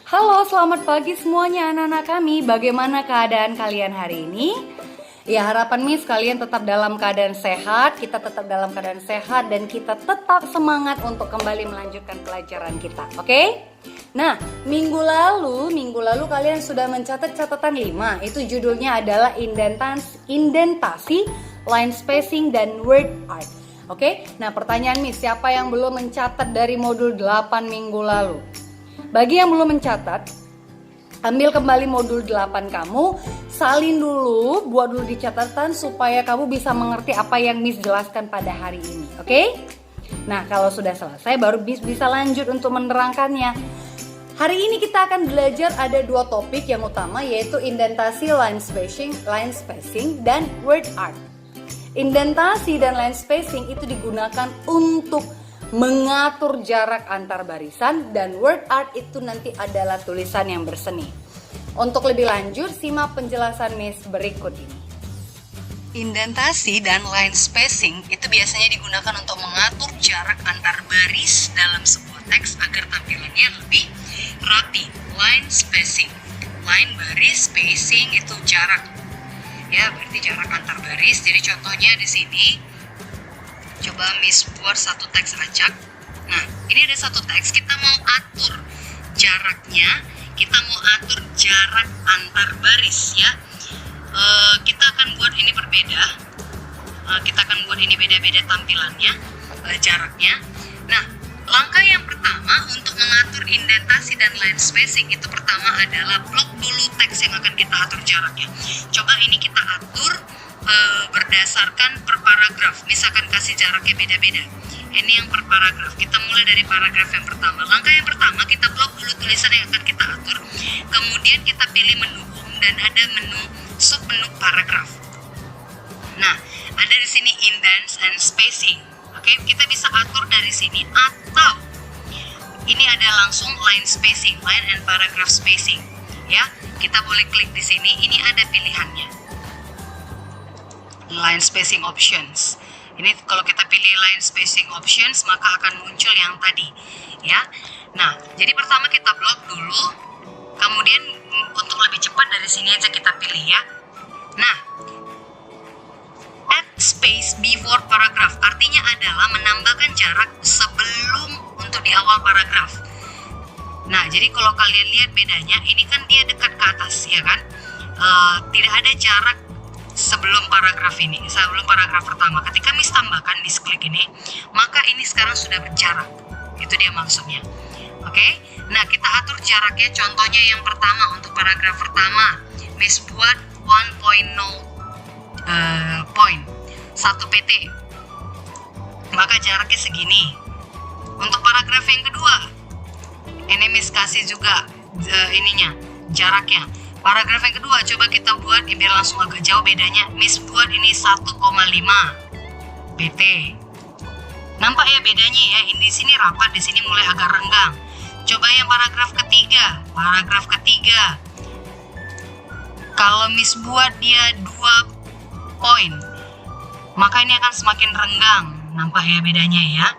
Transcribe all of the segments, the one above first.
Halo, selamat pagi semuanya anak-anak kami. Bagaimana keadaan kalian hari ini? Ya, harapan Miss kalian tetap dalam keadaan sehat, kita tetap dalam keadaan sehat dan kita tetap semangat untuk kembali melanjutkan pelajaran kita. Oke? Nah, minggu lalu kalian sudah mencatat catatan 5. Itu judulnya adalah indentasi, line spacing dan word art. Oke? Nah, pertanyaan Miss, siapa yang belum mencatat dari modul 8 minggu lalu? Bagi yang belum mencatat, ambil kembali modul 8 kamu, salin dulu, buat dulu di catatan supaya kamu bisa mengerti apa yang Miss jelaskan pada hari ini. Oke? Nah, kalau sudah selesai baru Miss bisa lanjut untuk menerangkannya. Hari ini kita akan belajar ada 2 topik yang utama, yaitu indentasi, line spacing dan word art. Indentasi dan line spacing itu digunakan untuk mengatur jarak antar barisan, dan word art itu nanti adalah tulisan yang berseni. Untuk lebih lanjut, simak penjelasan Miss berikut ini. Indentasi dan line spacing itu biasanya digunakan untuk mengatur jarak antar baris dalam sebuah teks agar tampilannya lebih rapi. Line spacing, line baris, spacing itu jarak. Ya, berarti jarak antar baris. Jadi contohnya di sini, coba Miss buat satu teks acak. Nah, ini ada satu teks, kita mau atur jaraknya, kita mau atur jarak antar baris ya. Kita akan buat ini berbeda. Kita akan buat ini beda-beda tampilannya, jaraknya. Nah, langkah yang pertama untuk mengatur indentasi dan line spacing itu pertama adalah blok dulu teks yang akan kita atur jaraknya. Coba ini kita atur berdasarkan per paragraf. Misalkan kasih jaraknya beda-beda. Ini yang per paragraf. Kita mulai dari paragraf yang pertama. Langkah yang pertama, kita blok dulu tulisan yang akan kita atur. Kemudian kita pilih menu home dan ada menu sub menu paragraf. Nah, ada di sini indents and spacing. Oke, kita bisa atur dari sini atau ini ada langsung line spacing, line and paragraph spacing. Ya, kita boleh klik di sini. Ini ada pilihannya. Line spacing options. Ini kalau kita pilih line spacing options maka akan muncul yang tadi ya. Nah, jadi pertama kita blok dulu, kemudian untuk lebih cepat dari sini aja kita pilih ya. Nah, add space before paragraph artinya adalah menambahkan jarak sebelum untuk di awal paragraf. Nah, jadi kalau kalian lihat bedanya, ini kan dia dekat ke atas ya kan, tidak ada jarak sebelum paragraf ini, sebelum paragraf pertama. Ketika Miss tambahkan, Miss klik ini, maka ini sekarang sudah berjarak. Itu dia maksudnya. Oke? Nah, kita atur jaraknya. Contohnya yang pertama untuk paragraf pertama, Miss buat 1.0 point, 1 pt. Maka jaraknya segini. Untuk paragraf yang kedua, ini Miss kasih juga ininya, jaraknya. Paragraf yang kedua, coba kita buat biar langsung agak jauh bedanya. Miss buat ini 1,5 pt. Nampak ya bedanya ya? Ini di sini rapat, di sini mulai agak renggang. Coba yang paragraf ketiga. Paragraf ketiga, kalau Miss buat dia 2 poin, maka ini akan semakin renggang. Nampak ya bedanya ya?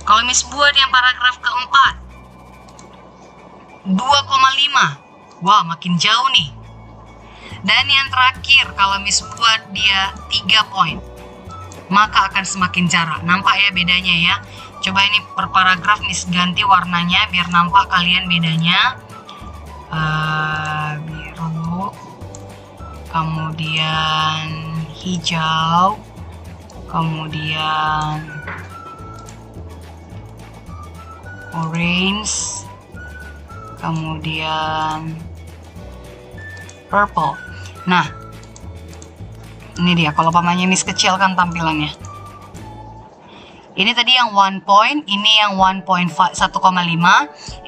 Kalau Miss buat yang paragraf keempat 2,5, wah, makin jauh nih. Dan yang terakhir, kalau Miss buat dia 3 poin, maka akan semakin jarak. Nampak ya bedanya ya? Coba ini per paragraf Miss ganti warnanya biar nampak kalian bedanya. Biru, kemudian hijau, kemudian orange, kemudian purple. Nah, ini dia kalau pamannya Miss kecilkan tampilannya. Ini tadi yang 1 point, ini yang 1,5,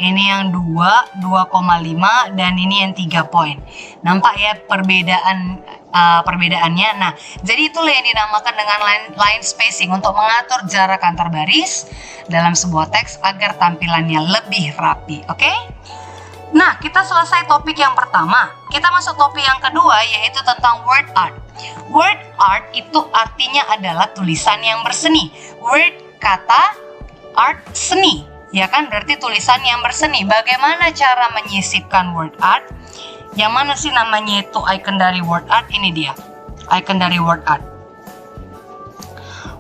ini yang 2,5, dan ini yang 3 point. Nampak ya perbedaannya. Nah, jadi itulah yang dinamakan dengan line spacing untuk mengatur jarak antar baris dalam sebuah teks agar tampilannya lebih rapi. Oke? Nah, kita selesai topik yang pertama. Kita masuk topik yang kedua, yaitu tentang word art. Word art itu artinya adalah tulisan yang berseni. Word kata, art seni. Ya kan, berarti tulisan yang berseni. Bagaimana cara menyisipkan word art? Yang mana sih namanya itu icon dari word art? Ini dia, icon dari word art.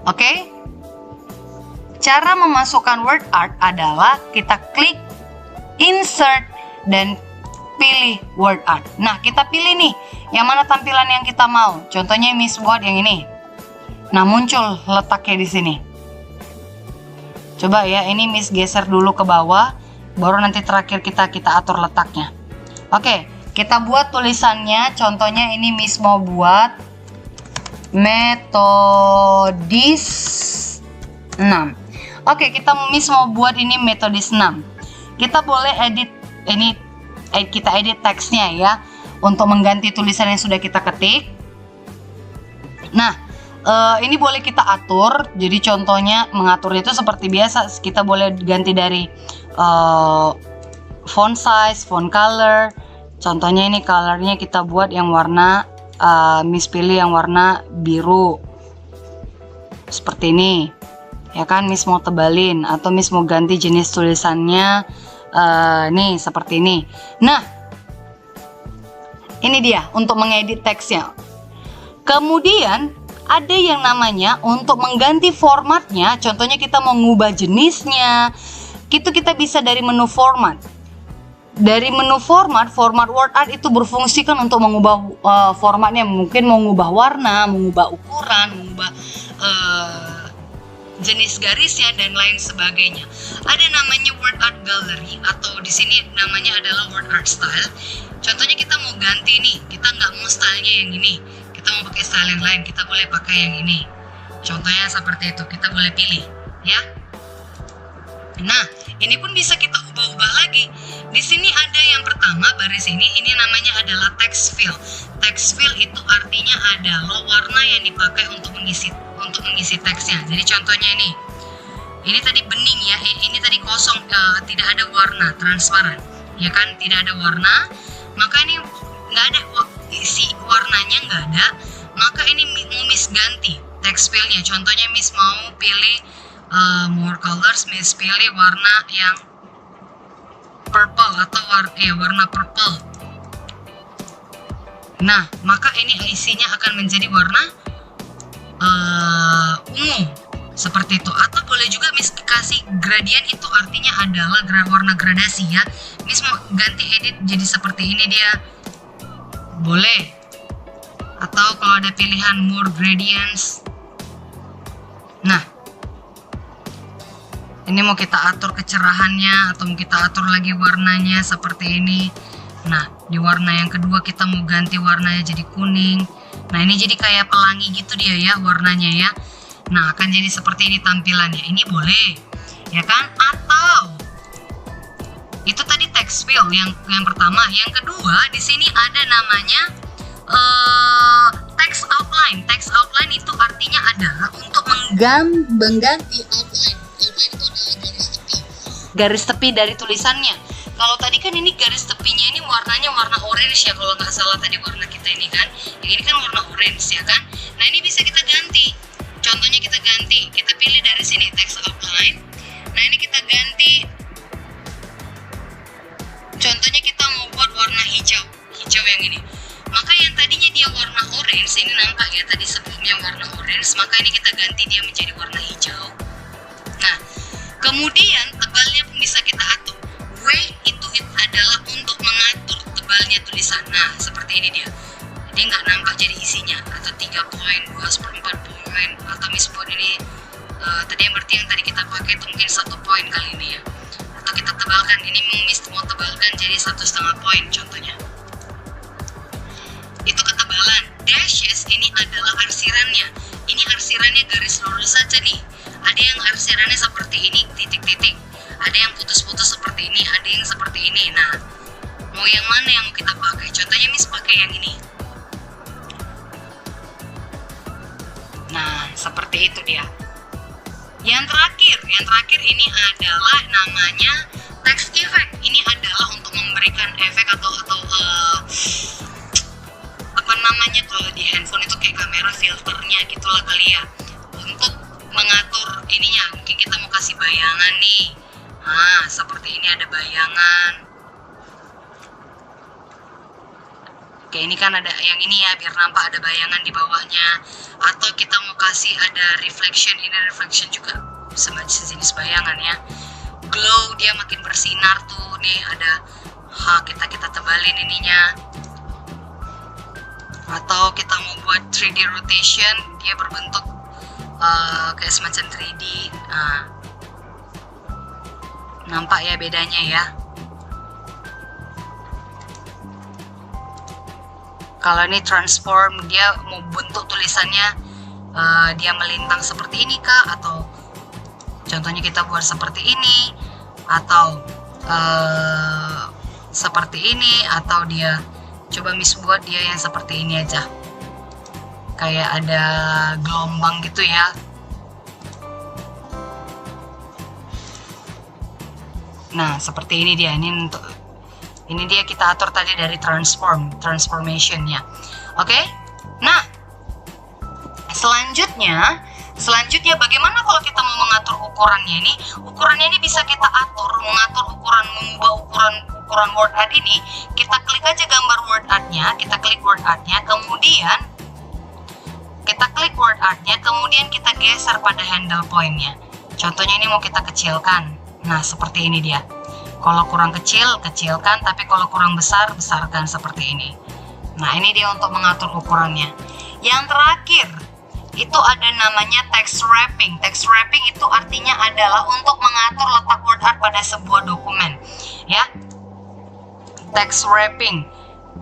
Oke. Cara memasukkan word art adalah kita klik insert dan pilih word art. Nah, kita pilih nih, yang mana tampilan yang kita mau. Contohnya Miss buat yang ini. Nah, muncul letaknya di sini. Coba ya, ini Miss geser dulu ke bawah, baru nanti terakhir kita atur letaknya. Oke, kita buat tulisannya. Contohnya ini Miss mau buat metodis 6. Oke, Miss mau buat ini metodis 6. Kita boleh edit ini, kita edit teksnya ya, untuk mengganti tulisan yang sudah kita ketik. Nah, ini boleh kita atur. Jadi contohnya mengaturnya itu seperti biasa. Kita boleh ganti dari font size, font color. Contohnya ini colornya kita buat yang warna Miss pilih yang warna biru seperti ini. Ya kan, Miss mau tebalin atau Miss mau ganti jenis tulisannya nih seperti ini. Nah, ini dia untuk mengedit teksnya. Kemudian ada yang namanya untuk mengganti formatnya. Contohnya kita mau ngubah jenisnya, itu kita bisa dari menu format. Dari menu format word art itu berfungsi kan untuk mengubah formatnya. Mungkin mau ngubah warna, mengubah ukuran, mengubah jenis garisnya dan lain sebagainya. Ada namanya word art gallery atau di sini namanya adalah word art style. Contohnya kita mau ganti nih, kita nggak mau stylenya yang ini, kita mau pakai style yang lain, kita boleh pakai yang ini. Contohnya seperti itu, kita boleh pilih ya. Nah, ini pun bisa kita ubah-ubah lagi. Di sini ada yang pertama baris ini namanya adalah text fill. Text fill itu artinya adalah warna yang dipakai untuk mengisi teksnya. Jadi contohnya ini tadi bening ya, ini tadi kosong, tidak ada warna, transparan, ya kan, tidak ada warna. Maka ini nggak ada isi warnanya, nggak ada. Maka ini mau Miss ganti text fillnya. Contohnya Miss mau pilih more colors, Miss pilih warna yang purple atau warna purple. Nah, maka ini isinya akan menjadi warna ungu seperti itu. Atau boleh juga Miss kasih gradient, itu artinya adalah warna gradasi ya. Miss mau ganti edit jadi seperti ini dia, boleh. Atau kalau ada pilihan more gradients. Nah, ini mau kita atur kecerahannya atau mau kita atur lagi warnanya seperti ini. Nah, di warna yang kedua kita mau ganti warnanya jadi kuning. Nah, ini jadi kayak pelangi gitu dia ya warnanya ya. Nah, akan jadi seperti ini tampilannya. Ini boleh, ya kan? Atau itu tadi text fill yang pertama. Yang kedua di sini ada namanya text outline. Text outline itu artinya adalah untuk mengganti outline. Outline itu adalah garis tepi dari tulisannya. Kalau tadi kan ini garis tepinya ini warnanya warna orange ya, kalau nggak salah tadi warna kita ini kan. Yang ini kan warna orange ya kan. Nah, ini bisa kita ganti. Contohnya kita ganti, kita pilih dari sini text outline. Nah, ini kita ganti. Contohnya kita mau buat warna hijau yang ini. Maka yang tadinya dia warna orange, ini nampak ya tadi sebelumnya warna orange, maka ini kita ganti dia menjadi warna hijau. Nah, kemudian tebalnya pun bisa kita atur. Weight itu adalah untuk mengatur tebalnya tulisan. Nah, seperti ini dia. Jadi nggak nampak jadi isinya. Atau 3 poin, 2/4 poin, atau Miss buat ini tadi yang berarti yang tadi kita pakai itu mungkin 1 poin kali ini ya. Atau kita tebalkan, ini Miss mau tebalkan jadi 1,5 poin contohnya. Itu ketebalan. Dashes ini adalah arsirannya. Ini arsirannya garis lurus saja nih. Ada yang arsirannya seperti ini, titik-titik. Ada yang putus-putus seperti ini, ada yang seperti ini. Nah, mau yang mana yang mau kita pakai? Contohnya Miss pakai yang ini. Nah, seperti itu dia. Yang terakhir ini adalah namanya text effect. Ini adalah untuk memberikan efek atau apa namanya kalau di handphone itu kayak kamera filternya gitulah kali ya. Untuk mengatur ininya, mungkin kita mau kasih bayangan nih. Nah, ada bayangan. Oke, ini kan ada yang ini ya, biar nampak ada bayangan di bawahnya. Atau kita mau kasih ada reflection, ini reflection juga sejenis bayangan ya. Glow, dia makin bersinar tuh. Nih ada, kita tebalin ininya. Atau kita mau buat 3D rotation, dia berbentuk kayak semacam 3D. Nampak ya bedanya ya. Kalau ini transform, dia mau bentuk tulisannya dia melintang seperti ini kah, atau contohnya kita buat seperti ini, atau seperti ini, atau dia coba Miss buat dia yang seperti ini aja, kayak ada gelombang gitu ya. Nah seperti ini dia, ini dia kita atur tadi dari transformation ya. Oke. Nah, selanjutnya bagaimana kalau kita mau mengatur ukurannya ini? Ukurannya ini bisa kita atur, mengubah ukuran word art ini. Kita klik aja gambar word artnya, kemudian kita klik word artnya, kemudian kita geser pada handle pointnya. Contohnya ini mau kita kecilkan. Nah, seperti ini dia. Kalau kurang kecil, kecilkan, tapi kalau kurang besar, besarkan seperti ini. Nah, ini dia untuk mengatur ukurannya. Yang terakhir, itu ada namanya text wrapping. Text wrapping itu artinya adalah untuk mengatur letak word art pada sebuah dokumen. Ya, text wrapping.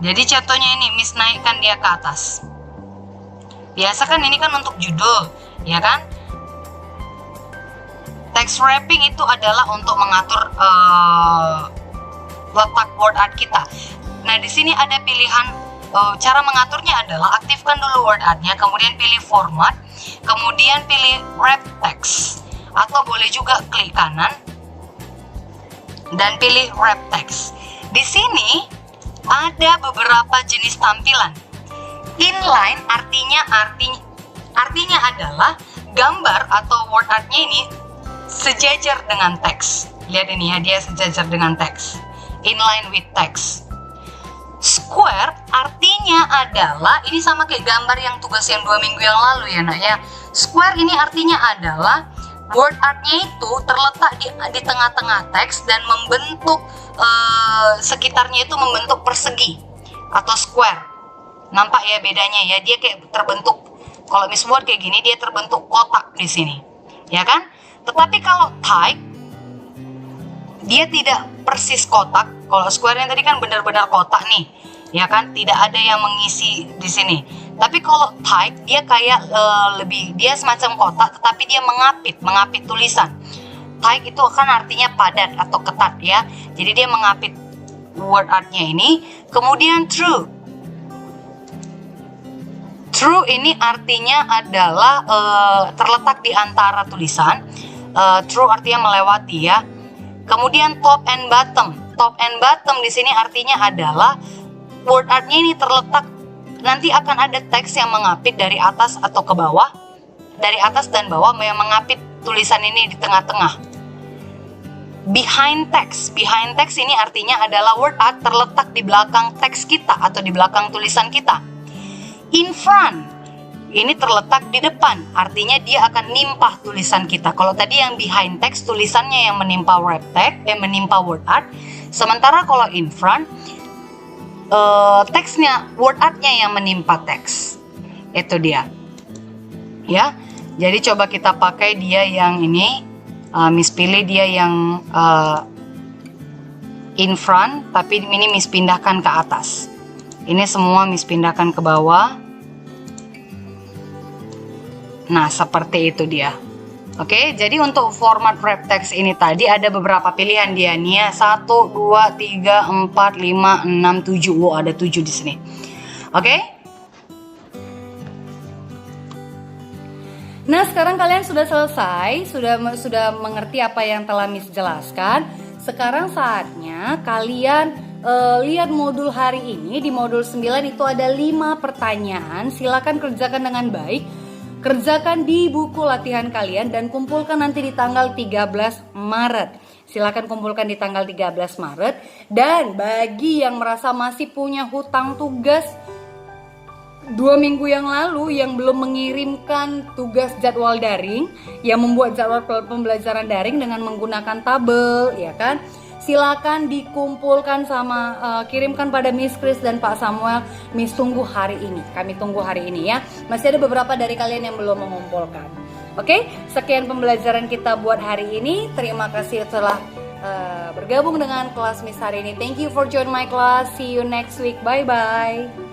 Jadi contohnya ini, Miss naikkan dia ke atas. Biasa kan ini kan untuk judul, ya kan? Text wrapping itu adalah untuk mengatur letak word art kita. Nah, di sini ada pilihan, cara mengaturnya adalah aktifkan dulu word artnya, kemudian pilih format, kemudian pilih wrap text, atau boleh juga klik kanan dan pilih wrap text. Di sini ada beberapa jenis tampilan. Inline artinya adalah gambar atau word artnya ini sejajar dengan teks. Lihat ini ya, dia sejajar dengan teks. Inline with text. Square artinya adalah, ini sama kayak gambar yang tugas yang 2 minggu yang lalu ya nak ya. Square ini artinya adalah word artnya itu terletak di tengah-tengah teks dan membentuk sekitarnya itu membentuk persegi atau square. Nampak ya bedanya ya, dia kayak terbentuk, kalau Miss buat kayak gini dia terbentuk kotak di sini, ya kan? Tetapi kalau type, dia tidak persis kotak. Kalau square yang tadi kan benar-benar kotak nih, ya kan? Tidak ada yang mengisi di sini. Tapi kalau type, dia kayak dia semacam kotak, tetapi dia mengapit tulisan. Type itu kan artinya padat atau ketat ya. Jadi dia mengapit word artnya ini. Kemudian true. True ini artinya adalah terletak di antara tulisan. True artinya melewati ya. Kemudian top and bottom. Top and bottom di sini artinya adalah word artnya ini terletak, nanti akan ada teks yang mengapit dari atas atau ke bawah, dari atas dan bawah yang mengapit tulisan ini di tengah-tengah. Behind text. Behind text ini artinya adalah word art terletak di belakang teks kita atau di belakang tulisan kita. In front. Ini terletak di depan, artinya dia akan nimpah tulisan kita. Kalau tadi yang behind text, tulisannya yang menimpa wrap text, menimpa word art. Sementara kalau in front, teksnya, word artnya yang menimpa teks. Itu dia. Ya, jadi coba kita pakai dia yang ini. Miss pilih dia yang in front, tapi ini Miss pindahkan ke atas. Ini semua Miss pindahkan ke bawah. Nah, seperti itu dia. Oke, jadi untuk format wrap text ini tadi ada beberapa pilihan dia nih ya. 1, 2, 3, 4, 5, 6, 7. Wow, ada 7 di sini. Oke? Nah, sekarang kalian sudah selesai, sudah mengerti apa yang telah Miss jelaskan. Sekarang saatnya kalian lihat modul hari ini. Di modul 9 itu ada 5 pertanyaan. Silakan kerjakan dengan baik. Kerjakan di buku latihan kalian dan kumpulkan nanti di tanggal 13 Maret. silakan kumpulkan di tanggal 13 Maret. Dan bagi yang merasa masih punya hutang tugas 2 minggu yang lalu yang belum mengirimkan tugas jadwal daring, yang membuat jadwal pembelajaran daring dengan menggunakan tabel, ya kan? Silakan dikumpulkan sama kirimkan pada Miss Chris dan Pak Samuel. Miss tunggu hari ini. Kami tunggu hari ini ya. Masih ada beberapa dari kalian yang belum mengumpulkan. Oke, sekian pembelajaran kita buat hari ini. Terima kasih telah bergabung dengan kelas Miss hari ini. Thank you for join my class. See you next week. Bye bye.